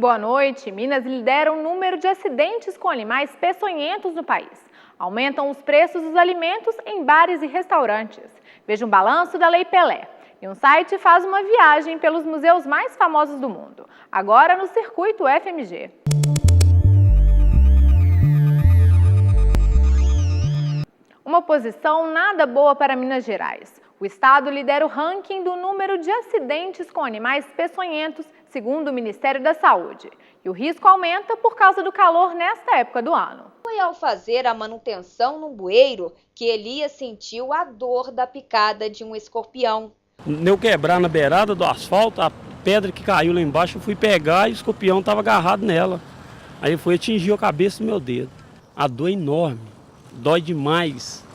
Boa noite. Minas lidera o número de acidentes com animais peçonhentos no país. Aumentam os preços dos alimentos em bares e restaurantes. Veja um balanço da Lei Pelé. E um site faz uma viagem pelos museus mais famosos do mundo. Agora no Circuito FMG. Uma posição nada boa para Minas Gerais. O estado lidera o ranking do número de acidentes com animais peçonhentos, segundo o Ministério da Saúde. E o risco aumenta por causa do calor nesta época do ano. Foi ao fazer a manutenção no bueiro que Elias sentiu a dor da picada de um escorpião. Eu quebrar na beirada do asfalto, a pedra que caiu lá embaixo, eu fui pegar e o escorpião estava agarrado nela. Aí foi atingir a cabeça do meu dedo. A dor é enorme, dói demais.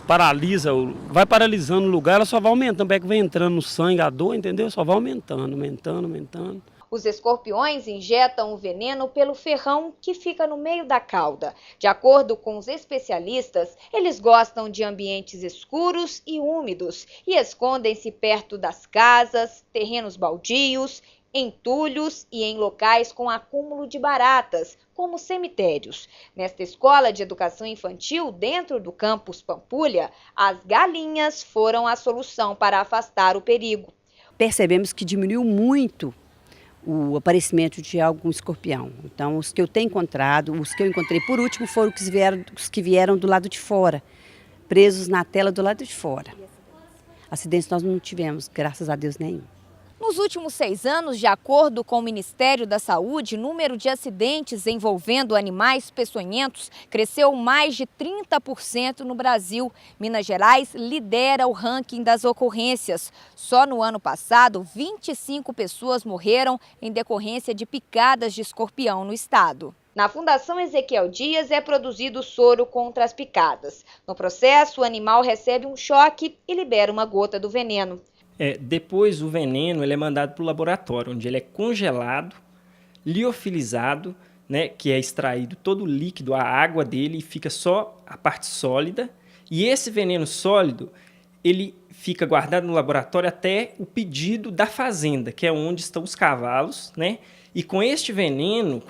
Paralisa, vai paralisando o lugar, ela só vai aumentando, é que vai entrando no sangue a dor, entendeu? Só vai aumentando. Os escorpiões injetam o veneno pelo ferrão que fica no meio da cauda. De acordo com os especialistas, eles gostam de ambientes escuros e úmidos e escondem-se perto das casas, terrenos baldios, entulhos e em locais com acúmulo de baratas, como cemitérios. Nesta escola de educação infantil, dentro do campus Pampulha, as galinhas foram a solução para afastar o perigo. Percebemos que diminuiu muito o aparecimento de algum escorpião. Então, os que eu tenho encontrado, os que eu encontrei por último foram os que vieram do lado de fora, presos na tela do lado de fora. Acidentes nós não tivemos, graças a Deus, nenhum. Nos últimos 6 anos, de acordo com o Ministério da Saúde, o número de acidentes envolvendo animais peçonhentos cresceu mais de 30% no Brasil. Minas Gerais lidera o ranking das ocorrências. Só no ano passado, 25 pessoas morreram em decorrência de picadas de escorpião no estado. Na Fundação Ezequiel Dias é produzido soro contra as picadas. No processo, o animal recebe um choque e libera uma gota do veneno. Depois o veneno ele é mandado para o laboratório, onde ele é congelado, liofilizado, né, que é extraído todo o líquido, a água dele, e fica só a parte sólida. E esse veneno sólido, ele fica guardado no laboratório até o pedido da fazenda, que é onde estão os cavalos, né? E com esse veneno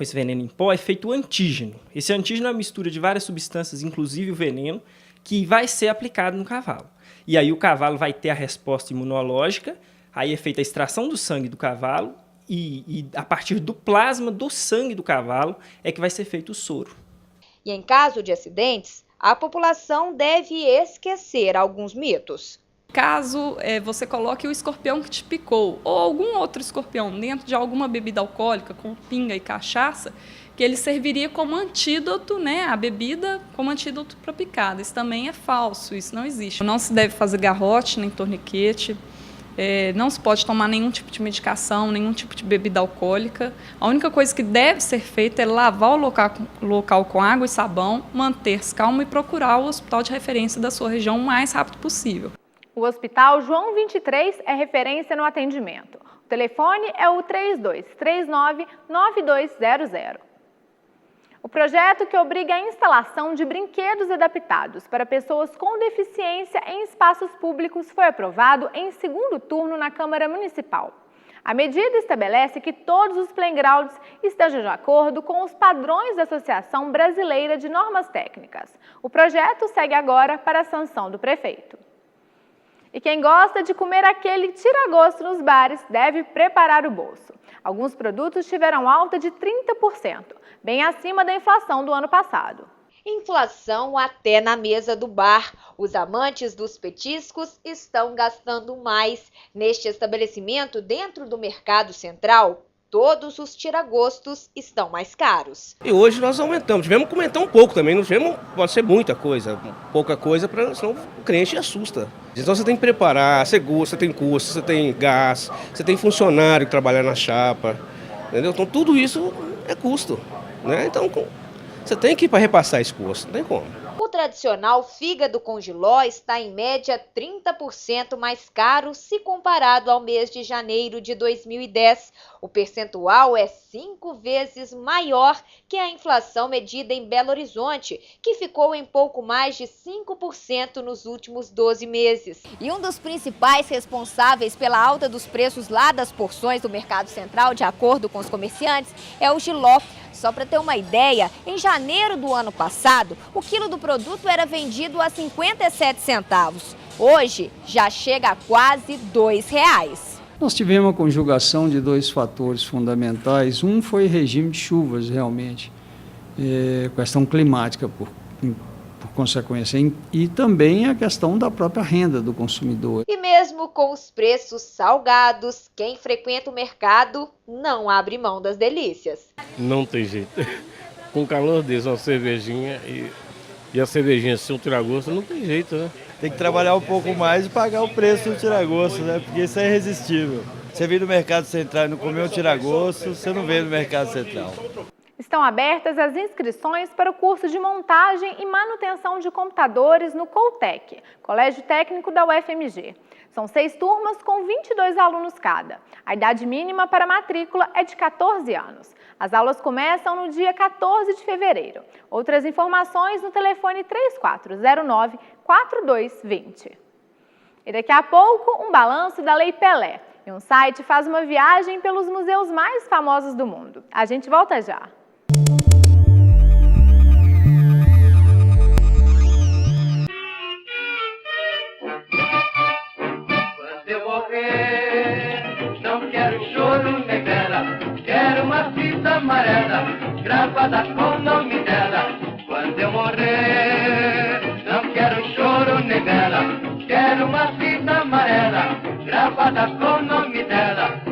em pó, é feito o antígeno. Esse antígeno é uma mistura de várias substâncias, inclusive o veneno, que vai ser aplicado no cavalo. E aí o cavalo vai ter a resposta imunológica, aí é feita a extração do sangue do cavalo e a partir do plasma do sangue do cavalo é que vai ser feito o soro. E em caso de acidentes, a população deve esquecer alguns mitos. Caso você coloque o escorpião que te picou ou algum outro escorpião dentro de alguma bebida alcoólica, com pinga e cachaça, que ele serviria como antídoto, né, a bebida como antídoto para picada. Isso também é falso, isso não existe. Não se deve fazer garrote nem torniquete, não se pode tomar nenhum tipo de medicação, nenhum tipo de bebida alcoólica. A única coisa que deve ser feita é lavar o local com água e sabão, manter-se calmo e procurar o hospital de referência da sua região o mais rápido possível. O Hospital João 23 é referência no atendimento. O telefone é o 3239-9200. O projeto que obriga a instalação de brinquedos adaptados para pessoas com deficiência em espaços públicos foi aprovado em segundo turno na Câmara Municipal. A medida estabelece que todos os playgrounds estejam de acordo com os padrões da Associação Brasileira de Normas Técnicas. O projeto segue agora para a sanção do prefeito. E quem gosta de comer aquele tira-gosto nos bares deve preparar o bolso. Alguns produtos tiveram alta de 30%, bem acima da inflação do ano passado. Inflação até na mesa do bar. Os amantes dos petiscos estão gastando mais. Neste estabelecimento, dentro do Mercado Central, todos os tiragostos estão mais caros. E hoje nós aumentamos, tivemos que aumentar um pouco também, não tivemos, pode ser muita coisa, pouca coisa, senão o cliente assusta. Então você tem que preparar, você gosta, você tem custo, você tem gás, você tem funcionário que trabalha na chapa, entendeu? Então tudo isso é custo, né? Então você tem que ir para repassar esse custo, não tem como. O tradicional fígado com jiló está em média 30% mais caro se comparado ao mês de janeiro de 2010. O percentual é 5 vezes maior que a inflação medida em Belo Horizonte, que ficou em pouco mais de 5% nos últimos 12 meses. E um dos principais responsáveis pela alta dos preços lá das porções do Mercado Central, de acordo com os comerciantes, é o jiló. Só para ter uma ideia, em janeiro do ano passado, o quilo do produto era vendido a 57 centavos. Hoje, já chega a quase R$ 2,00. Nós tivemos a conjugação de dois fatores fundamentais. Um foi regime de chuvas, realmente, questão climática, por consequência, e também a questão da própria renda do consumidor. E mesmo com os preços salgados, quem frequenta o mercado não abre mão das delícias. Não tem jeito. Com o calor desse, uma cervejinha e a cervejinha sem o tira-gosto, não tem jeito, né? Tem que trabalhar um pouco mais e pagar o preço do tira-gosto, né? Porque isso é irresistível. Você vem no Mercado Central e não comer um tira-gosto, você não vem no Mercado Central. Estão abertas as inscrições para o curso de montagem e manutenção de computadores no Coltec, Colégio Técnico da UFMG. São 6 turmas com 22 alunos cada. A idade mínima para matrícula é de 14 anos. As aulas começam no dia 14 de fevereiro. Outras informações no telefone 3409-4220. E daqui a pouco, um balanço da Lei Pelé. E um site faz uma viagem pelos museus mais famosos do mundo. A gente volta já. Quando eu morrer, não quero choro nem vela, quero uma fita amarela, gravada com o nome dela. Quando eu morrer, não quero choro nem vela, quero uma fita amarela, gravada com o nome dela.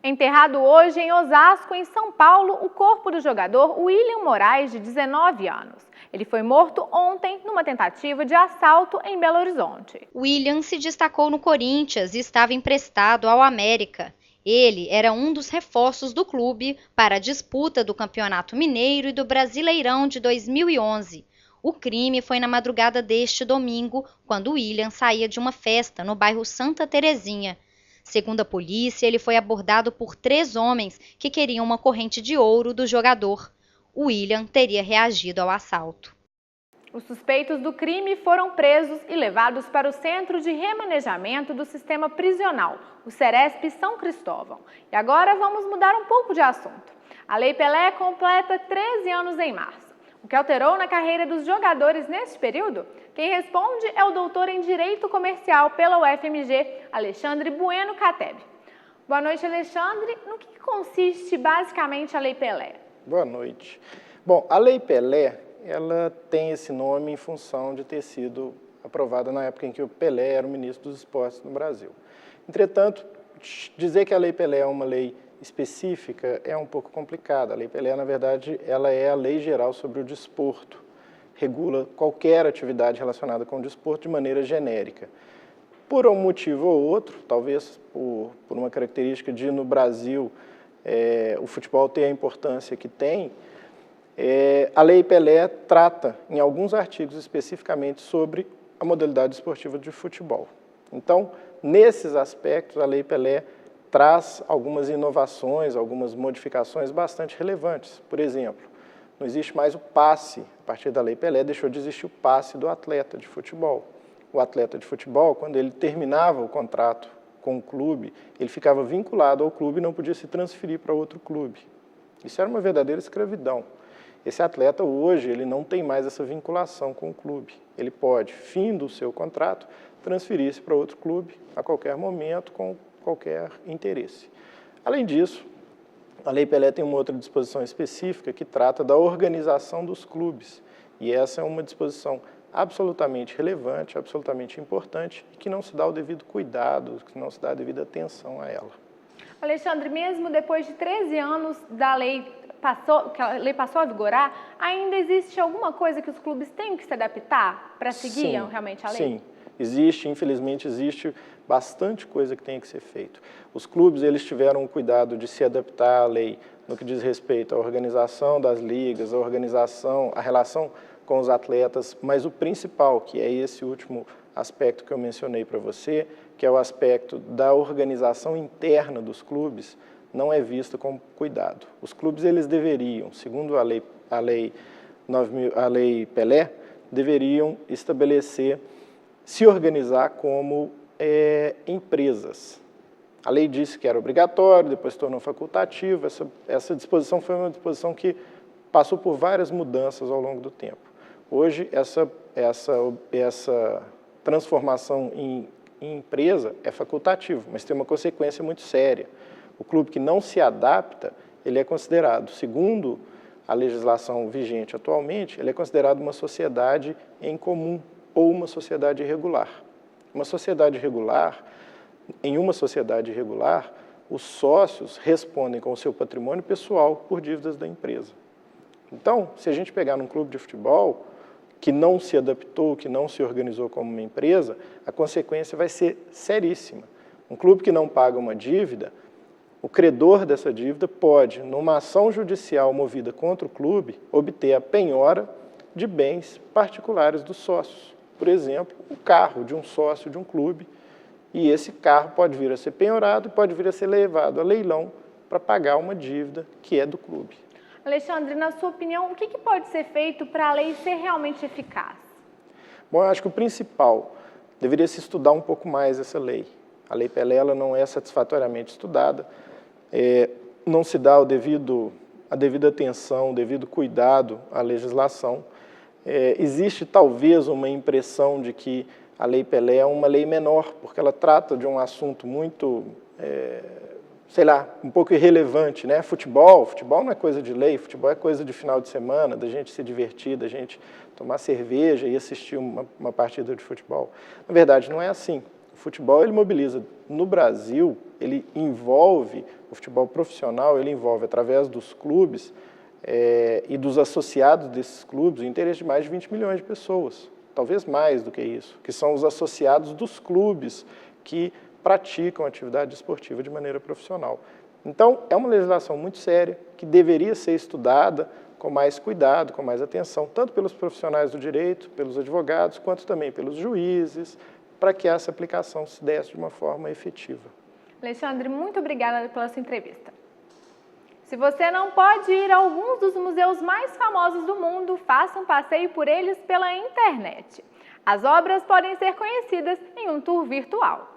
Enterrado hoje em Osasco, em São Paulo, o corpo do jogador William Moraes, de 19 anos. Ele foi morto ontem numa tentativa de assalto em Belo Horizonte. William se destacou no Corinthians e estava emprestado ao América. Ele era um dos reforços do clube para a disputa do Campeonato Mineiro e do Brasileirão de 2011. O crime foi na madrugada deste domingo, quando William saía de uma festa no bairro Santa Terezinha. Segundo a polícia, ele foi abordado por 3 homens que queriam uma corrente de ouro do jogador. William teria reagido ao assalto. Os suspeitos do crime foram presos e levados para o Centro de Remanejamento do Sistema Prisional, o Ceresp São Cristóvão. E agora vamos mudar um pouco de assunto. A Lei Pelé completa 13 anos em março. O que alterou na carreira dos jogadores neste período? Quem responde é o doutor em Direito Comercial pela UFMG, Alexandre Bueno Cateb. Boa noite, Alexandre. No que consiste basicamente a Lei Pelé? Boa noite. Bom, a Lei Pelé, ela tem esse nome em função de ter sido aprovada na época em que o Pelé era o ministro dos Esportes no Brasil. Entretanto, dizer que a Lei Pelé é uma lei específica é um pouco complicado. A Lei Pelé, na verdade, ela é a lei geral sobre o desporto. Regula qualquer atividade relacionada com o desporto de maneira genérica. Por um motivo ou outro, talvez por uma característica de, no Brasil, o futebol ter a importância que tem, a Lei Pelé trata, em alguns artigos especificamente, sobre a modalidade esportiva de futebol. Então, nesses aspectos, a Lei Pelé traz algumas inovações, algumas modificações bastante relevantes. Por exemplo, não existe mais o passe, a partir da Lei Pelé deixou de existir o passe do atleta de futebol. O atleta de futebol, quando ele terminava o contrato com o clube, ele ficava vinculado ao clube e não podia se transferir para outro clube. Isso era uma verdadeira escravidão. Esse atleta hoje, ele não tem mais essa vinculação com o clube. Ele pode, fim do seu contrato, transferir-se para outro clube a qualquer momento com qualquer interesse. Além disso, a Lei Pelé tem uma outra disposição específica que trata da organização dos clubes. E essa é uma disposição absolutamente relevante, absolutamente importante e que não se dá o devido cuidado, que não se dá a devida atenção a ela. Alexandre, mesmo depois de 13 anos que a lei passou a vigorar, ainda existe alguma coisa que os clubes têm que se adaptar para seguir realmente a lei? Sim, existe, infelizmente existe bastante coisa que tem que ser feito. Os clubes eles tiveram o cuidado de se adaptar à lei no que diz respeito à organização das ligas, a relação com os atletas, mas o principal, que é esse último aspecto que eu mencionei para você, que é o aspecto da organização interna dos clubes, não é visto com cuidado. Os clubes eles deveriam, segundo a lei Pelé, deveriam estabelecer, se organizar como empresas. A lei disse que era obrigatório, depois se tornou facultativo. Essa disposição foi uma disposição que passou por várias mudanças ao longo do tempo. Hoje, essa transformação em empresa é facultativa, mas tem uma consequência muito séria. O clube que não se adapta, ele é considerado, segundo a legislação vigente atualmente, ele é considerado uma sociedade em comum ou uma sociedade irregular. Em uma sociedade irregular, os sócios respondem com o seu patrimônio pessoal por dívidas da empresa. Então, se a gente pegar num clube de futebol que não se adaptou, que não se organizou como uma empresa, a consequência vai ser seríssima. Um clube que não paga uma dívida, o credor dessa dívida pode, numa ação judicial movida contra o clube, obter a penhora de bens particulares dos sócios. Por exemplo, o carro de um sócio de um clube, e esse carro pode vir a ser penhorado e pode vir a ser levado a leilão para pagar uma dívida que é do clube. Alexandre, na sua opinião, o que pode ser feito para a lei ser realmente eficaz? Bom, eu acho que o principal, deveria se estudar um pouco mais essa lei. A Lei Pelé ela não é satisfatoriamente estudada, não se dá a devida atenção, o devido cuidado à legislação. Existe talvez uma impressão de que a Lei Pelé é uma lei menor, porque ela trata de um assunto muito, um pouco irrelevante, né? Futebol não é coisa de lei, futebol é coisa de final de semana, da gente se divertir, da gente tomar cerveja e assistir uma partida de futebol. Na verdade, não é assim. O futebol, ele mobiliza, no Brasil, o futebol profissional, ele envolve, através dos clubes e dos associados desses clubes, o interesse de mais de 20 milhões de pessoas, talvez mais do que isso, que são os associados dos clubes que praticam atividade esportiva de maneira profissional. Então, é uma legislação muito séria, que deveria ser estudada com mais cuidado, com mais atenção, tanto pelos profissionais do direito, pelos advogados, quanto também pelos juízes, para que essa aplicação se desse de uma forma efetiva. Alexandre, muito obrigada pela sua entrevista. Se você não pode ir a alguns dos museus mais famosos do mundo, faça um passeio por eles pela internet. As obras podem ser conhecidas em um tour virtual.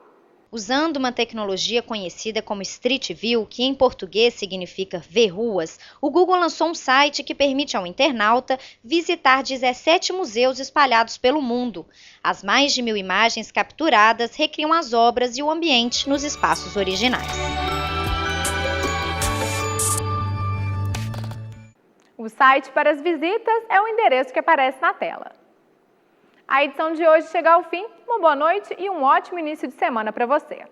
Usando uma tecnologia conhecida como Street View, que em português significa ver ruas, o Google lançou um site que permite ao internauta visitar 17 museus espalhados pelo mundo. As mais de 1000 imagens capturadas recriam as obras e o ambiente nos espaços originais. O site para as visitas é o endereço que aparece na tela. A edição de hoje chega ao fim. Uma boa noite e um ótimo início de semana para você.